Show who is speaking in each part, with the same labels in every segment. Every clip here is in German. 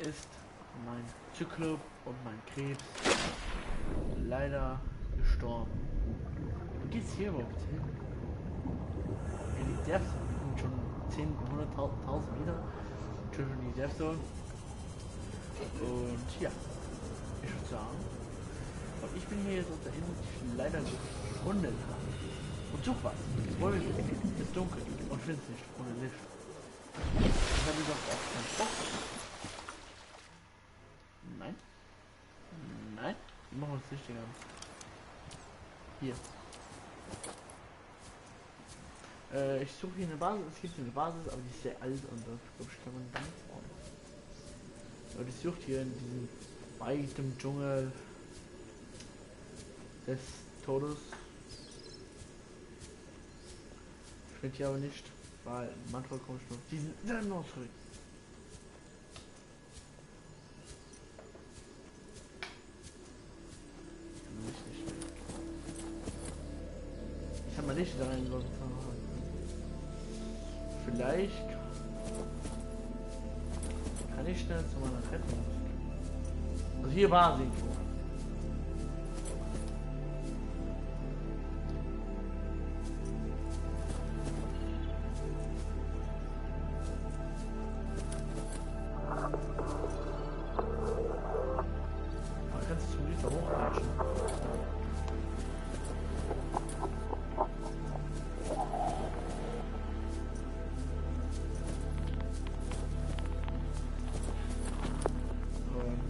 Speaker 1: ist mein Zyklop und mein Krebs leider gestorben. Wo geht's hier überhaupt hin? Die Devs sind schon 10, 100.000 Meter zwischen die Devs. Und ja, ich würde sagen, und ich bin hier jetzt auf der Insel, die ich leider gefunden habe. Und such was. Wollen wir es ist dunkel und find's nicht ohne Licht. Ich habe gesagt, auch keinen Bock. Nein. Nein. Wir machen uns richtig an. Hier. Ich suche hier eine Basis. Es gibt eine Basis, aber die ist sehr alt und da glaube ich kann man gar nicht bauen. Und ich suche hier in diesem weiten Dschungel des Todes. Ich finde hier aber nicht, weil manchmal komme ich nur auf diesen noch zurück. Ich habe mal nicht da rein. Vielleicht kann ich schnell zu meiner Rettung. Also hier war sie. Aber kannst du zum Glück da hochlatschen.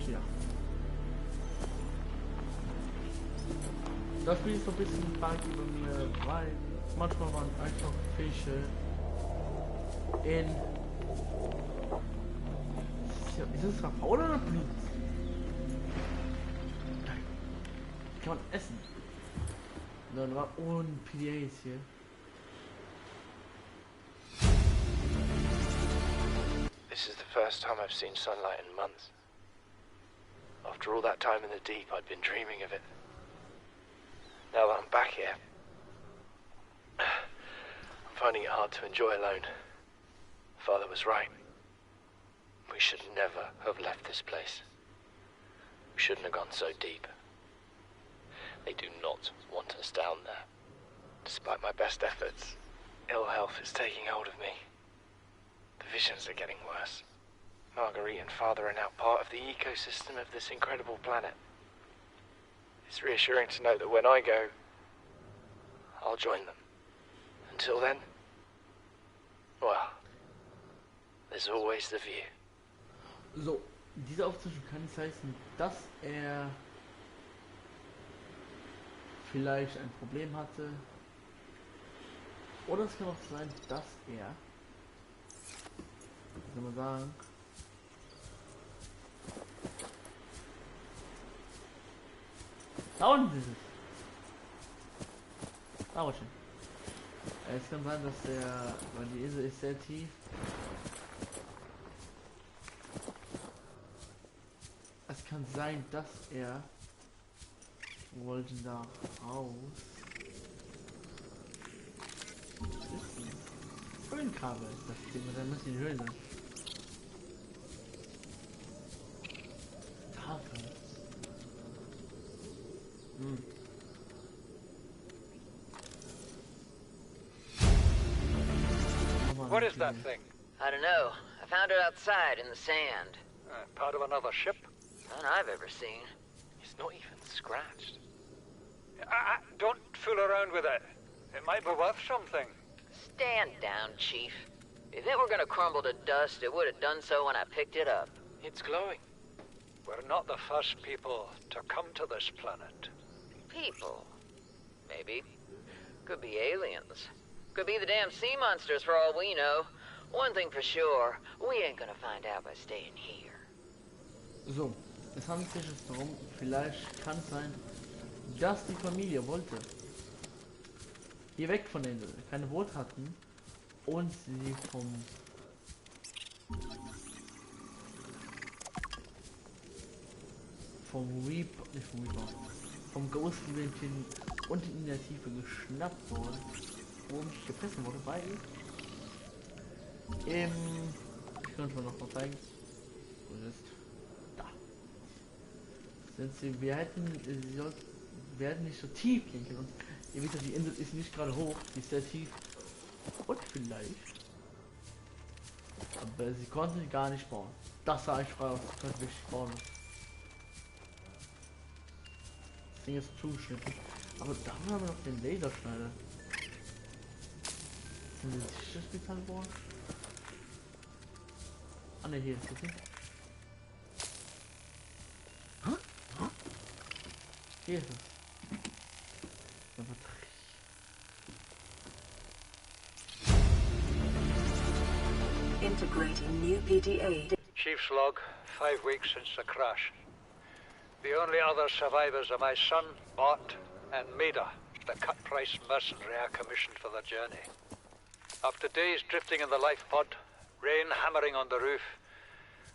Speaker 1: Ja. Das Spiel ist so ein bisschen buggy bei mir, weil manchmal waren einfach Fische in... Ist es faul oder Blut? Die kann man essen. Dann war und PDAs hier.
Speaker 2: This is the first time I've seen sunlight in months. After all that time in the deep, I'd been dreaming of it. Now that I'm back here, I'm finding it hard to enjoy alone. Father was right. We should never have left this place. We shouldn't have gone so deep. They do not want us down there. Despite my best efforts, ill health is taking hold of me. The visions are getting worse. Marguerite and Father are now part of the ecosystem of this incredible planet. It's reassuring to know that when I go, I'll join them. Until then, well, there's always the view.
Speaker 1: So, diese Aufzeichnung kann es heißen, dass er vielleicht ein Problem hatte. Oder es kann auch sein, dass er, wie soll man sagen, da unten ist es. Da unten. Es kann sein, dass der, weil die Insel ist sehr tief. Es kann sein, dass er wollte da raus. Höhlenkabel ist das Ding, dann müssen die Höhlen sein. Tafel.
Speaker 3: What is that thing?
Speaker 4: I don't know. I found it outside in the sand.
Speaker 3: Part of another ship?
Speaker 4: None I've ever seen.
Speaker 2: It's not even scratched.
Speaker 3: Don't fool around with it. It might be worth something.
Speaker 4: Stand down, Chief. If it were gonna crumble to dust, it would have done so when I picked it up.
Speaker 2: It's glowing.
Speaker 3: We're not the first people to come to this planet.
Speaker 4: People. Maybe. Could be aliens. Could be the damn sea monsters for all we know. One thing for sure, we ain't gonna find out by staying here.
Speaker 1: So, es handelt sich jetzt darum, vielleicht kann es sein, dass die Familie wollte hier weg von der Insel, keine Boot hatten und sie vom Ghost-Eventchen unten in der Tiefe geschnappt worden und gefressen wurde, weil ich kann es mal noch mal zeigen, wo es ist. wir hätten nicht so tief gehen können. Und ihr wisst ja, die Insel ist nicht gerade hoch, die ist sehr tief. Und vielleicht. Aber sie konnte gar nicht bauen. Das sah ich frei aus, sie konnte wirklich bauen. Das Ding ist zugeschnitten. Aber da haben wir noch den Laserschneider. Sind wir sicher, dass wir dann bauen? Ah ne, hier ist das nicht. Hier ist es.
Speaker 5: Integrating new PDA.
Speaker 3: Chief's log, 5 weeks since the crash. The only other survivors are my son, Bart, and Maida, the cut-price mercenary I commissioned for the journey. After days drifting in the life pod, rain hammering on the roof,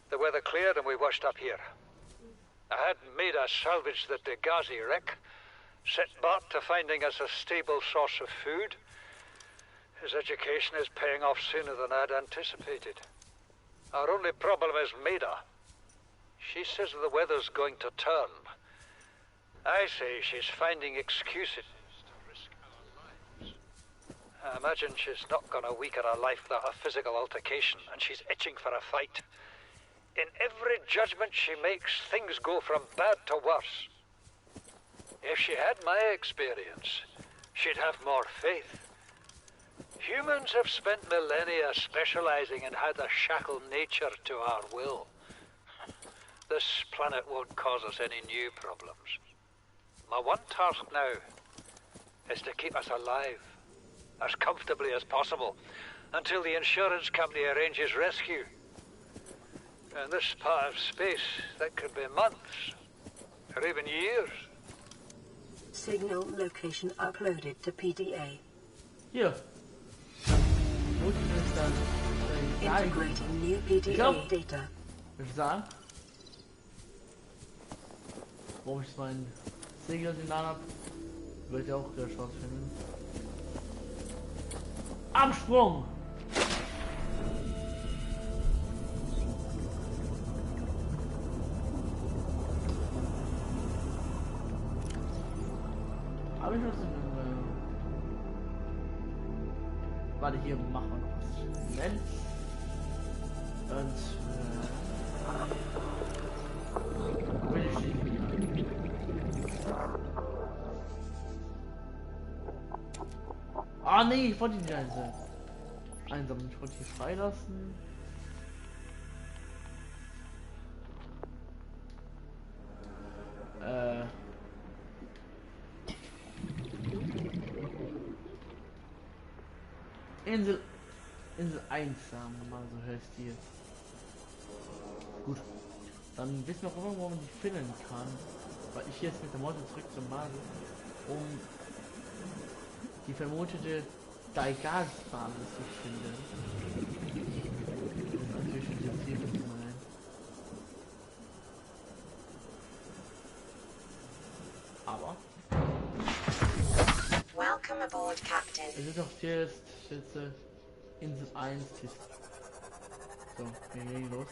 Speaker 3: the weather cleared and we washed up here. I had Maida salvage the Degazi wreck, set Bart to finding us a stable source of food. His education is paying off sooner than I'd anticipated. Our only problem is Maida. She says the weather's going to turn. I say she's finding excuses to risk our lives. I imagine she's not going to weaken her life without a physical altercation, and she's itching for a fight. In every judgment she makes, things go from bad to worse. If she had my experience, she'd have more faith. Humans have spent millennia specializing in how to shackle nature to our will. This planet won't cause us any new problems. My one task now is to keep us alive, as comfortably as possible, until the insurance company arranges rescue. In this part of space, that could be months, or even years.
Speaker 5: Signal location uploaded to PDA.
Speaker 1: Hier. Muss ich das dann
Speaker 5: Integrating new PDA data.
Speaker 1: Ich sagen, warum ich meinen Segel in der Hand habe, wird ihr auch gleich rausfinden. Absprung! Aber ich muss warte, hier machen wir noch was. Moment. Und will ich stehen. Ah nee, ich wollte ihn nicht einsammeln. Ich wollte ihn freilassen. Insel 1 sagen wir mal, so heißt die jetzt. Gut. Dann wissen wir auch immer, wo man die finden kann. Weil ich jetzt mit der Motte zurück zum Mars, um die vermutete Daigas-Basis zu finden. Das ist natürlich ein Ziel zu sein. Aber
Speaker 5: Welcome aboard, Captain.
Speaker 1: es ist doch jetzt Insel 1 ist. So, wir gehen los.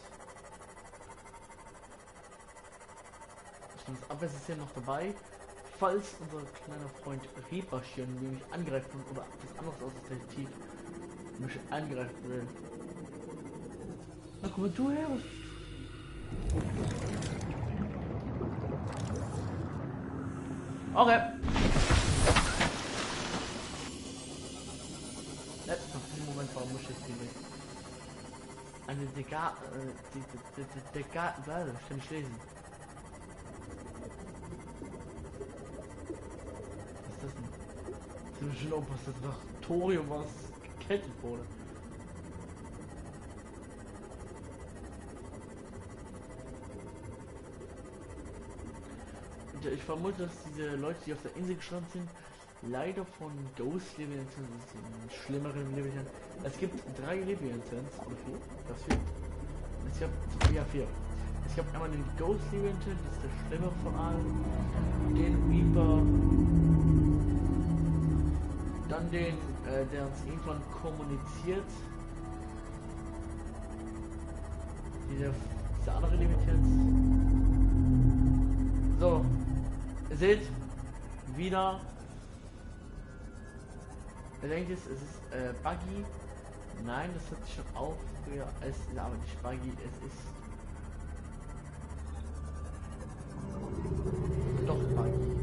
Speaker 1: Das Abwehrsystem noch dabei. Falls unser kleiner Freund Reaper hier nämlich angreifen oder etwas anderes aus der Detektiv mich angreifen will. Na komm du her! Okay. Moment, warum muss ich jetzt hier weg? Eine Degar, ich kann nicht lesen. Was ist das denn? Das ist bestimmt auch was, das nach Thorium was gekettet wurde. Und ich vermute, dass diese Leute, die auf der Insel gestrandet sind, leider von Ghost Leviathans, schlimmeren Leviathans. Es gibt 3 Leviathans, oder 4? Das 4. Es gab, ja 4. Es gab einmal den Ghost Leviathan, das ist der schlimmere von allen. Den Reaper. Dann den, der uns irgendwann kommuniziert. Dieser andere Leviathans. So, So, ihr seht, wieder. Ihr denkt jetzt, es ist Buggy. Nein, das hat sich schon auch früher. Es ist aber nicht Buggy, es ist doch Buggy.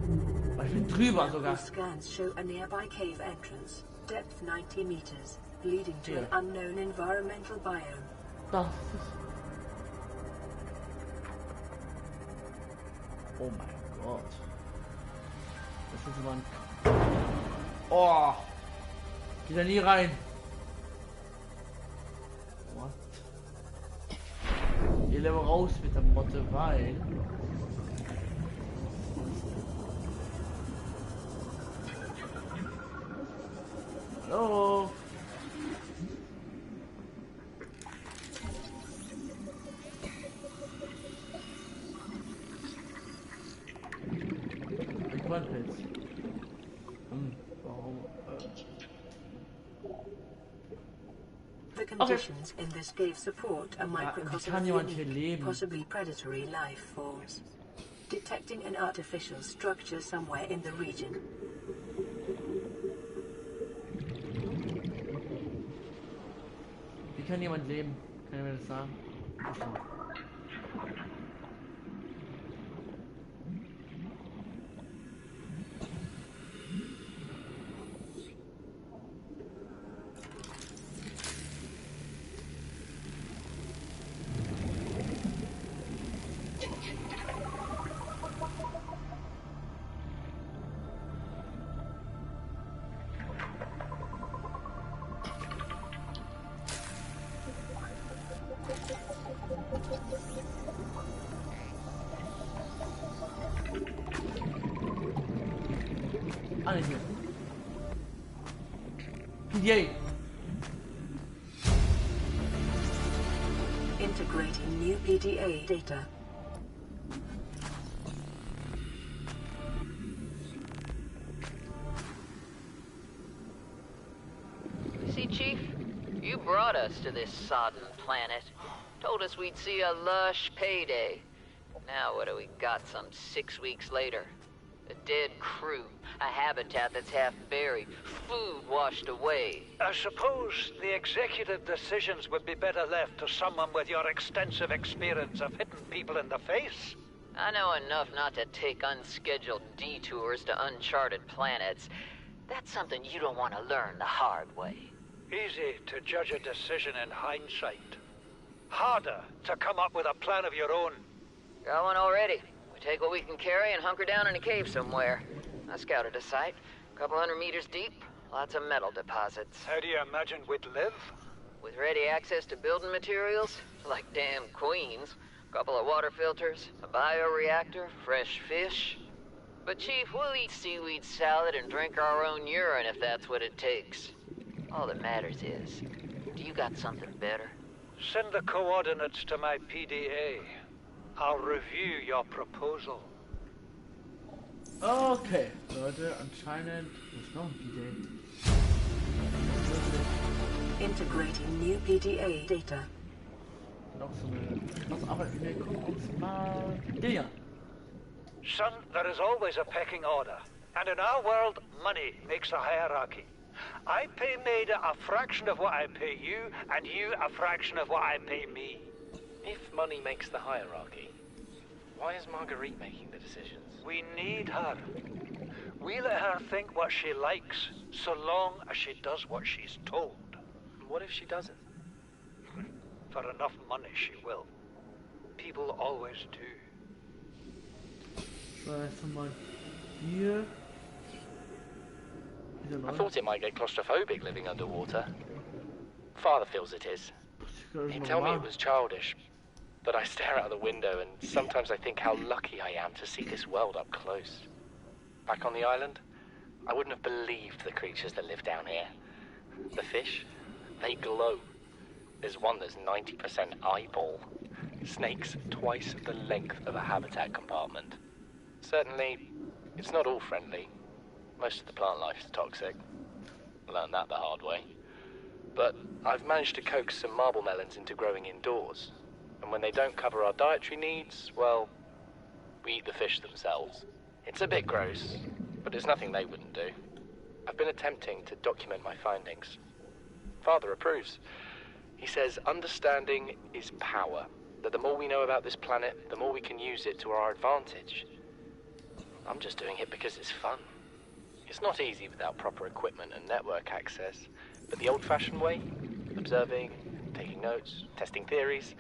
Speaker 1: Aber ich bin drüber sogar.
Speaker 5: Scans show a nearby cave entrance, depth 90 meters, leading to an unknown environmental biome.
Speaker 1: Das ist. Oh mein Gott. Das ist immer ein. Oh! Geht da nie rein. What? Geh lieber raus mit der Motte, weil. Hallo? Ich konnte jetzt. Warum?
Speaker 5: The conditions in this cave support a microcosm
Speaker 1: kann
Speaker 5: of
Speaker 1: jemand hier
Speaker 5: unique,
Speaker 1: leben?
Speaker 5: possibly predatory life forms. Detecting an artificial structure somewhere in the region.
Speaker 1: Wie kann jemand leben? Kann ich mir das sagen? Ah, nicht mehr. PDA.
Speaker 5: Integrating new PDA data.
Speaker 4: See, Chief? You brought us to this sodden planet. Told us we'd see a lush payday. Now what do we got some 6 weeks later? A dead crew, a habitat that's half buried, food washed away.
Speaker 3: I suppose the executive decisions would be better left to someone with your extensive experience of hitting people in the face.
Speaker 4: I know enough not to take unscheduled detours to uncharted planets. That's something you don't want to learn the hard way.
Speaker 3: Easy to judge a decision in hindsight. Harder to come up with a plan of your own.
Speaker 4: Got one already. We take what we can carry and hunker down in a cave somewhere. I scouted a site, a couple 100 meters deep, lots of metal deposits.
Speaker 3: How do you imagine we'd live?
Speaker 4: With ready access to building materials, like damn queens, a couple of water filters, a bioreactor, fresh fish. But Chief, we'll eat seaweed salad and drink our own urine if that's what it takes. All that matters is, do you got something better?
Speaker 3: Send the coordinates to my PDA. I'll review your proposal.
Speaker 1: Okay, Leute, anscheinend ist noch ein PDA.
Speaker 5: Integrating new PDA data.
Speaker 1: Noch so eine. Aber wir gucken uns mal den hier.
Speaker 3: Son, there is always a pecking order. And in our world, money makes a hierarchy. I pay Maida a fraction of what I pay you, and you a fraction of what I pay me.
Speaker 2: If money makes the hierarchy, why is Marguerite making the decisions?
Speaker 3: We need her. We let her think what she likes, so long as she does what she's told.
Speaker 2: What if she doesn't?
Speaker 3: For enough money, she will. People always do.
Speaker 1: So, jetzt mal hier.
Speaker 2: I thought it might get claustrophobic living underwater. Father feels it is. He'd tell me it was childish. But I stare out the window and sometimes I think how lucky I am to see this world up close. Back on the island, I wouldn't have believed the creatures that live down here. The fish, they glow. There's one that's 90% eyeball. Snakes twice the length of a habitat compartment. Certainly, it's not all friendly. Most of the plant life is toxic. Learned that the hard way. But I've managed to coax some marble melons into growing indoors. And when they don't cover our dietary needs, well, We eat the fish themselves. It's a bit gross, but it's nothing they wouldn't do. I've been attempting to document my findings. Father approves. He says understanding is power, that the more we know about this planet, the more we can use it to our advantage. I'm just doing it because it's fun. It's not easy without proper equipment and network access, but the old-fashioned way, observing, taking notes, testing theories,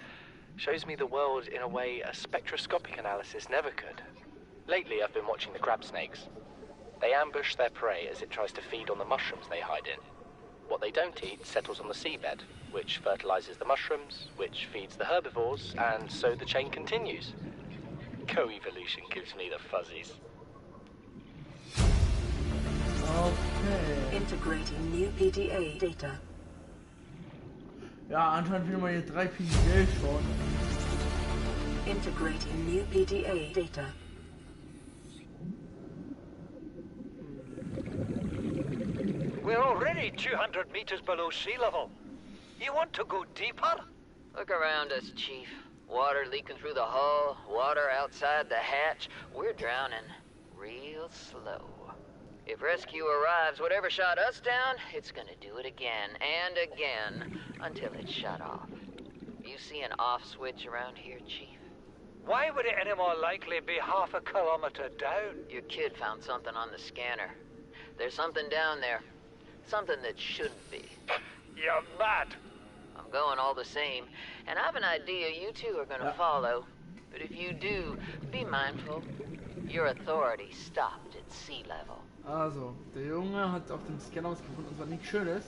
Speaker 2: shows me the world in a way a spectroscopic analysis never could. Lately, I've been watching the crab snakes. They ambush their prey as it tries to feed on the mushrooms they hide in. What they don't eat settles on the seabed, which fertilizes the mushrooms, which feeds the herbivores, and so the chain continues. Co-evolution gives me the fuzzies.
Speaker 1: Okay.
Speaker 5: Integrating new PDA data.
Speaker 1: Ja, anscheinend finden wir hier 3 PDA schon.
Speaker 5: Integrating new PDA data.
Speaker 3: We're already 200 meters below sea level. You want to go deeper?
Speaker 4: Look around us, Chief. Water leaking through the hull, water outside the hatch. We're drowning real slow. If rescue arrives, whatever shot us down, it's gonna do it again and again until it's shut off. You see an off switch around here, Chief?
Speaker 3: Why would it any more likely be half a kilometer down?
Speaker 4: Your kid found something on the scanner. There's something down there. Something that shouldn't be.
Speaker 3: You're mad.
Speaker 4: I'm going all the same, and I have an idea you two are gonna follow. But if you do, be mindful. Your authority stopped at sea level.
Speaker 1: Also, der Junge hat auf dem Scanner ausgefunden, und zwar nichts Schönes.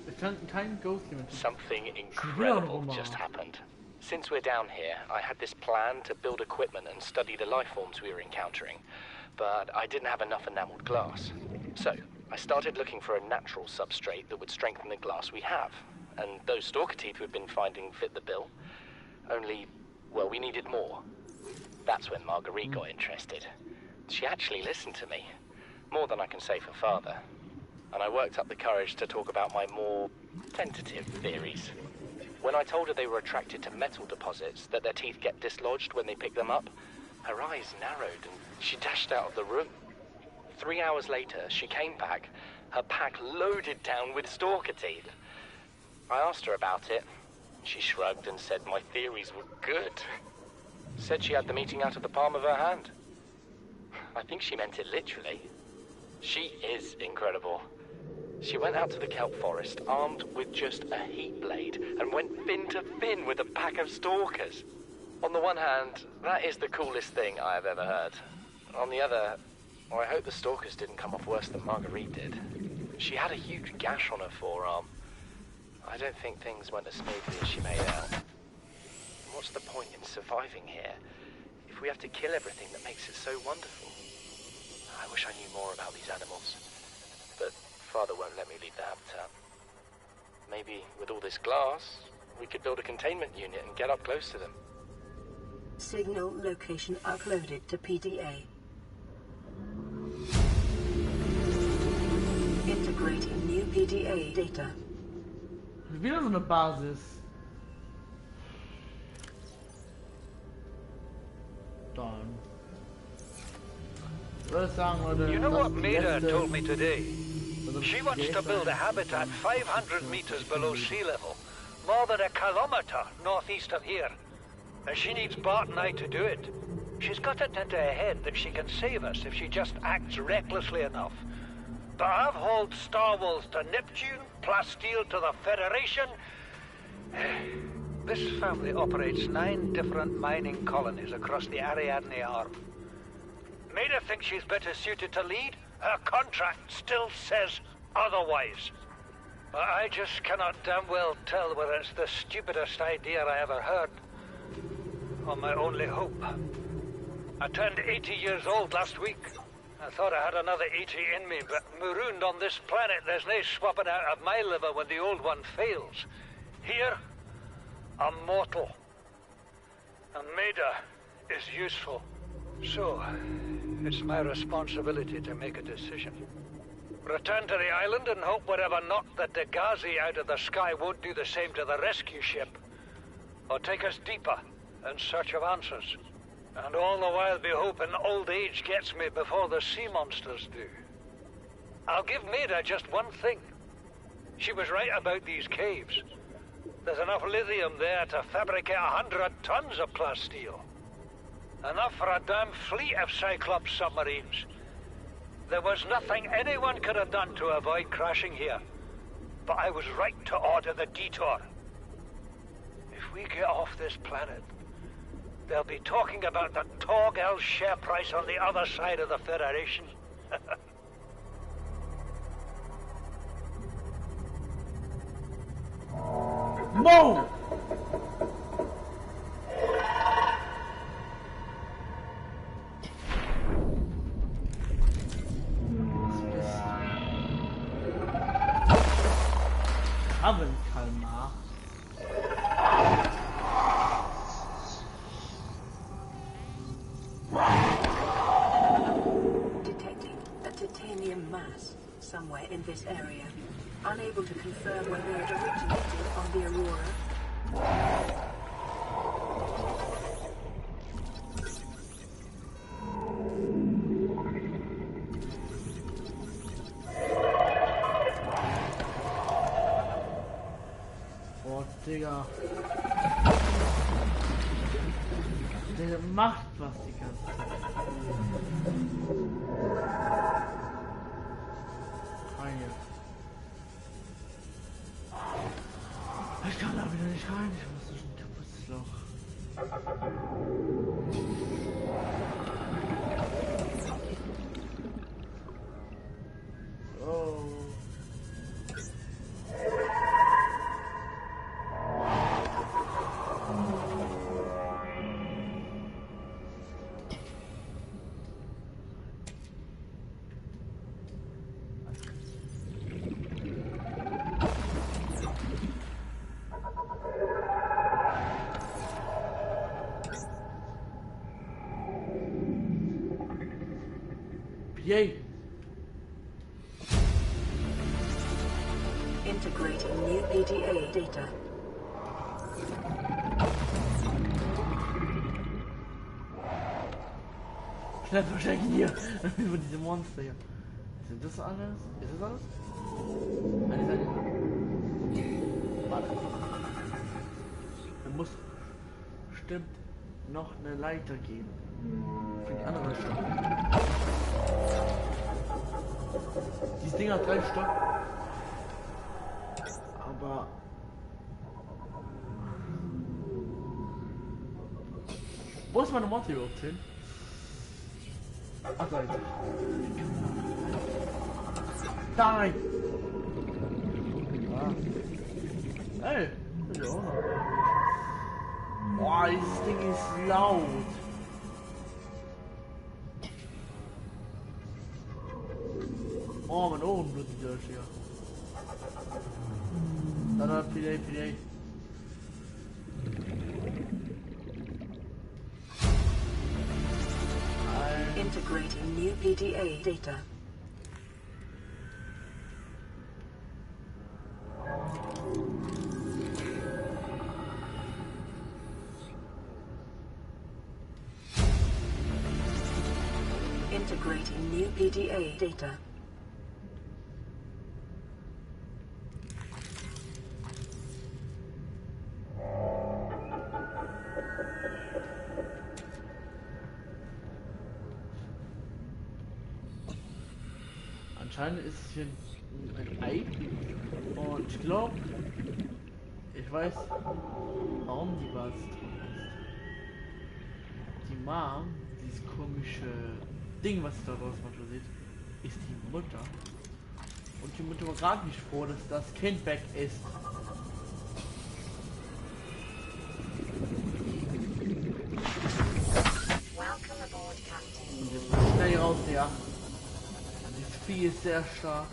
Speaker 1: Es stand kein Ghost Human.
Speaker 2: Something incredible just happened. Since we're down here, I had this plan to build equipment and study the life forms we were encountering, but I didn't have enough enameled glass. So, I started looking for a natural substrate that would strengthen the glass we have, and those stalker teeth we've been finding fit the bill. Only, well, we needed more. That's when Marguerite got interested. She actually listened to me, more than I can say for Father. And I worked up the courage to talk about my more tentative theories. When I told her they were attracted to metal deposits, that their teeth get dislodged when they pick them up, her eyes narrowed and she dashed out of the room. 3 hours later, she came back, her pack loaded down with stalker teeth. I asked her about it. She shrugged and said my theories were good. Said she had the meeting out of the palm of her hand. I think she meant it literally. She is incredible. She went out to the kelp forest, armed with just a heat blade, and went fin to fin with a pack of stalkers. On the one hand, that is the coolest thing I have ever heard. On the other, well, I hope the stalkers didn't come off worse than Marguerite did. She had a huge gash on her forearm. I don't think things went as smoothly as she made out. What's the point in surviving here if we have to kill everything that makes it so wonderful? I wish I knew more about these animals, but Father won't let me leave the habitat. Maybe with all this glass, we could build a containment unit and get up close to them.
Speaker 5: Signal location uploaded to PDA. Integrating new PDA data.
Speaker 1: Wieder so eine Basis. Dann. Ich würde sagen, Leute,
Speaker 3: You know
Speaker 1: das
Speaker 3: what
Speaker 1: ist die
Speaker 3: Maida
Speaker 1: letzte-
Speaker 3: told me today?
Speaker 1: Also
Speaker 3: She wants to build a habitat 500 meters below sea level, more than a kilometer northeast of here. And she needs Bart and I to do it. She's got it into her head that she can save us if she just acts recklessly enough. But I've hauled Star Wars to Neptune, Plasteel to the Federation. This family operates 9 different mining colonies across the Ariadne Arm. Maida thinks she's better suited to lead. Her contract still says otherwise. But I just cannot damn well tell whether it's the stupidest idea I ever heard, or my only hope. I turned 80 years old last week. I thought I had another 80 in me, but marooned on this planet, there's no swapping out of my liver when the old one fails. Here, I'm mortal. And Maida is useful. So, it's my responsibility to make a decision. Return to the island and hope whatever knocked the Degazi out of the sky won't do the same to the rescue ship. Or take us deeper in search of answers. And all the while be hoping old age gets me before the sea monsters do. I'll give Maida just one thing. She was right about these caves. There's enough lithium there to fabricate 100 tons of plasteel. Enough for a damn fleet of Cyclops submarines. There was nothing anyone could have done to avoid crashing here. But I was right to order the detour. If we get off this planet, they'll be talking about the Torgal share price on the other side of the Federation.
Speaker 1: Mo! Krabbenkalmar.
Speaker 5: Detecting a titanium mass somewhere in this area. Unable to confirm whether it originated on the Aurora.
Speaker 1: Oh, Digga. Der macht was die ganze Zeit. Rein jetzt. Ich kann da wieder nicht rein. Ich muss durch ein kaputtes Loch. Oh. Yay!
Speaker 5: Integrating new PDA data.
Speaker 1: Schnell verstecken hier! Über diese Monster hier. Sind das alles? Ist das alles? Eine Seite. Warte. Da muss bestimmt noch eine Leiter geben. Für die andere Stadt. Dieses Ding hat 3 Stock. Aber wo ist meine Monte überhaupt hin? Ach, da ist sie. Nein! Ah. Hey! Das ist auch noch. Boah, dieses Ding ist laut. Oh, mein Ohren bluten durch hier. Da, PDA.
Speaker 5: Integrating new PDA data. Integrating new PDA data.
Speaker 1: Anscheinend ist es hier ein Ei und ich glaube, ich weiß, warum die was tun ist. Die Mom, dieses komische Ding, was daraus manchmal sieht, ist die Mutter. Und die Mutter war gerade nicht froh, dass das Kind weg ist. Und jetzt mal schnell raus, ja. Das Vieh ist sehr stark.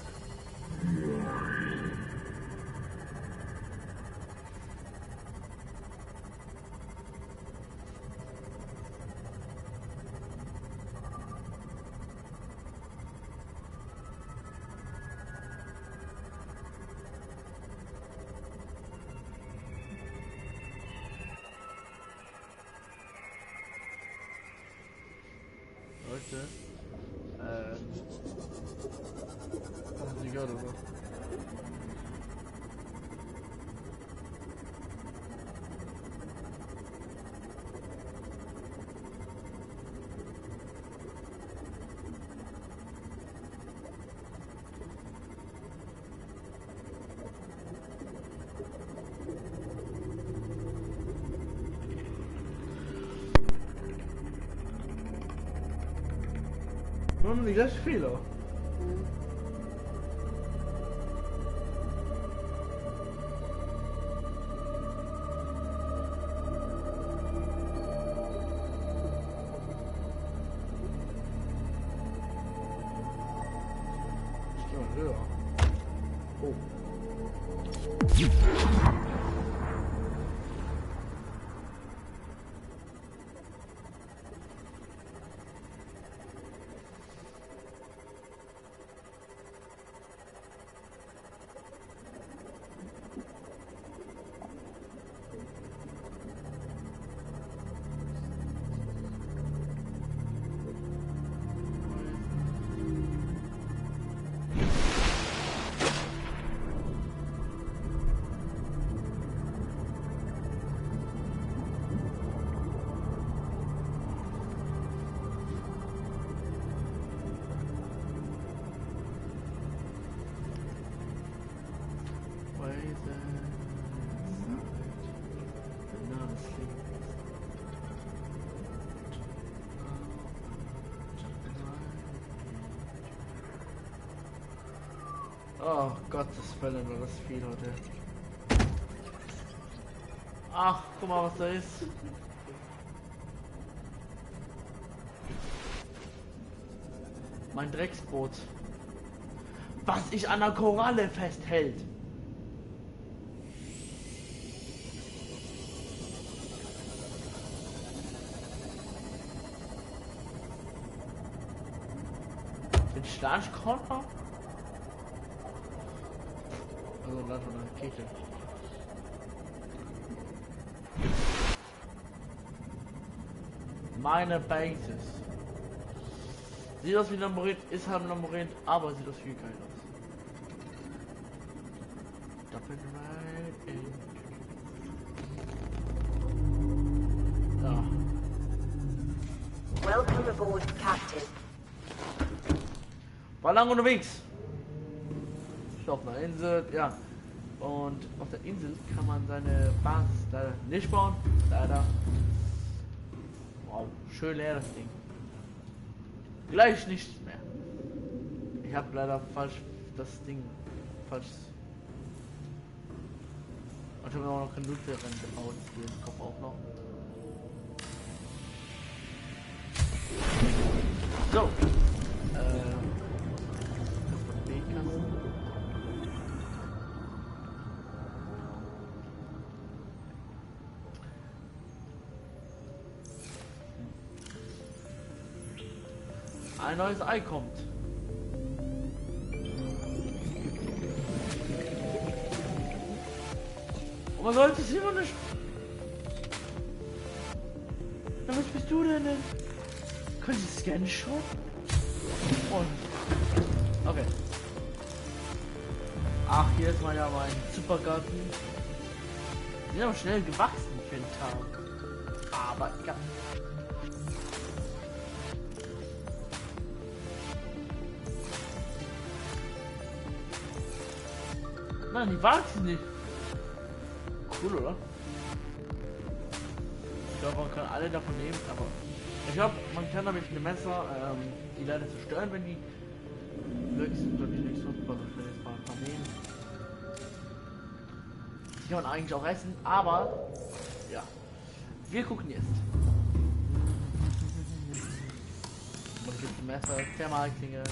Speaker 1: Leute. Das ist egal, oder? Nun, die gleichen Fehler. Ich geh mal höher. Oh. Oh Gottes Willen, war das viel heute. Ach, guck mal, was da ist. Mein Drecksboot. Was sich an der Koralle festhält. Den Starchkorner? Also Land von einer Rakete. Meine Basis. Sieht aus wie ein Labyrinth, ist halt ein Labyrinth, aber sieht aus wie geil aus. Doppelt rein in. Ja.
Speaker 5: Welcome aboard, Captain.
Speaker 1: War lang unterwegs. Auf einer Insel, ja. Und auf der Insel kann man seine Basis leider nicht bauen. Leider. Wow, schön leer das Ding. Gleich nichts mehr. Ich habe leider falsch das Ding falsch. Und ich habe auch noch kein Loot drin gebaut. Den Kopf auch noch. So. Ein neues Ei kommt. Und man sollte es immer nicht. Na, was bist du denn? Können Sie scannen schon? Und. Okay. Ach, hier ist mal ja mein Supergarten. Die sind aber schnell gewachsen für den Tag. Aber ja. Nein, die wachsen nicht. Cool, oder? Ich glaube, man kann alle davon nehmen, aber ich glaube, man kann damit mit dem Messer die leider zerstören, wenn die wirklich sind und nicht so. Also ich will jetzt mal ein paar nehmen. Die kann man eigentlich auch essen, aber ja. Wir gucken jetzt. Man gibt ein Messer, Thermalklinge.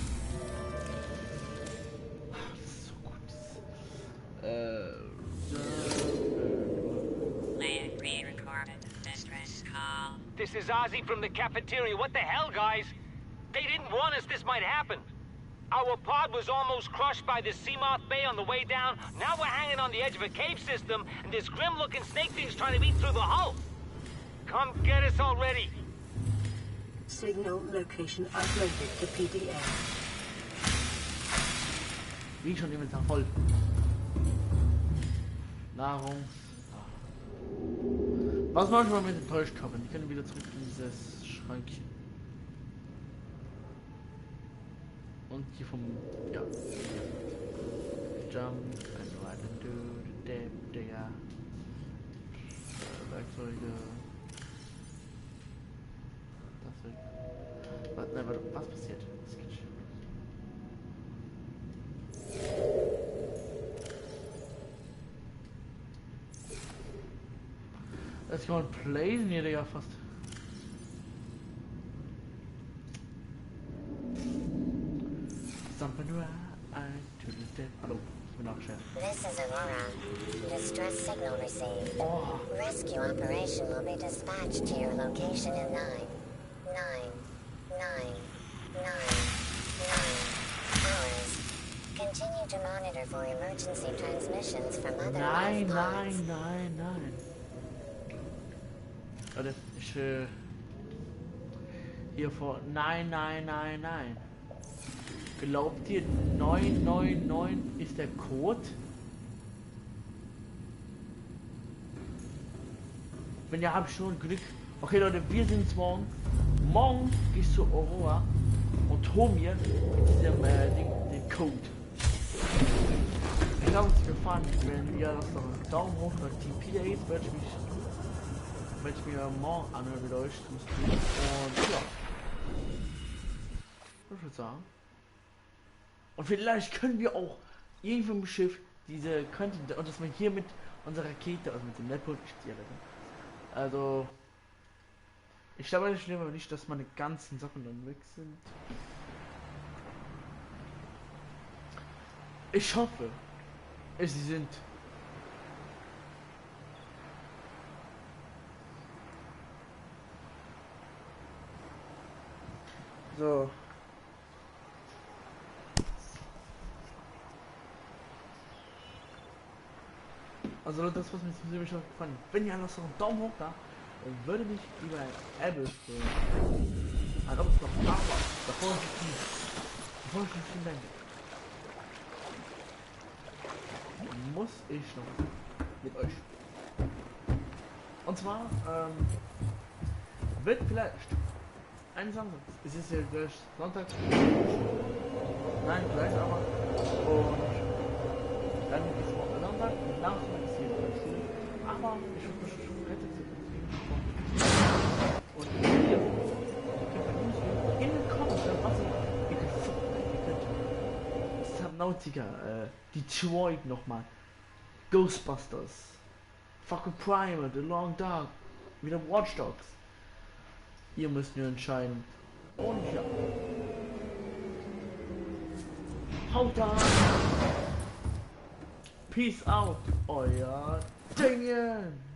Speaker 6: This is Ozzy from the cafeteria. What the hell, guys? They didn't warn us this might happen. Our pod was almost crushed by the Seamoth Bay on the way down. Now we're hanging on the edge of a cave system, and this grim-looking snake thing's trying to eat through the hull. Come get us already.
Speaker 5: Signal location uploaded to PDA.
Speaker 1: Wie schon Inventar voll. Nahrung. Was manchmal mit enttäuscht haben. Ich kann wieder zurück in dieses Schrankchen. Und hier vom. Ja. Jump and ride and do the dip, Digga. Werkzeuge. Das wird. Was passiert? Was geht schon? Let's go and play hier, Digga, fast. Something to the dip. Hallo, ich bin Chef.
Speaker 7: This is Aurora. Distress signal received.
Speaker 1: Oh.
Speaker 7: Rescue operation will be dispatched to your location in 9 hours. Continue to monitor for emergency transmissions from other life pods.
Speaker 1: Nein. Warte, ich hier vor. Nein. Glaubt ihr 999 ist der Code? Wenn ihr habt schon Glück. Okay Leute, wir sind's morgen. Morgen gehst du zu Aurora und hol mir den Code. Ich glaube, es ist gefallen, wenn ihr das noch einen Daumen hoch oder TP ist, werde ich mir morgen anhören mit euch. Und ja. Ich würde sagen. Und vielleicht können wir auch irgendwo im Schiff diese Content und dass wir hier mit unserer Rakete, also mit dem Netboot stieren. Also ich glaube nicht, dass meine ganzen Sachen dann weg sind. Ich hoffe, sie sind. So. Also das, was mir persönlich schon gefallen. Wenn ihr noch so einen Daumen hoch da, würde mich über ein Apple freuen. Als ob es noch da war. Davor schon vielen Dank. Muss ich noch mit euch. Und zwar wird vielleicht ein Sonntag. Es ist ja gleich Sonntag. Nein, gleich aber. Und dann ist es morgen Sonntag. Nach ist hier Schule. Aber ich hoffe schon rettet sich. Und hier könnt ihr in den Kommentaren, was ihr könnt Subnautica, Detroit nochmal, Ghostbusters, fucking Primer, The Long Dark, wieder Watch Dogs. Ihr müsst nur entscheiden. Und ja. Haut rein! Peace out, euer Dingen!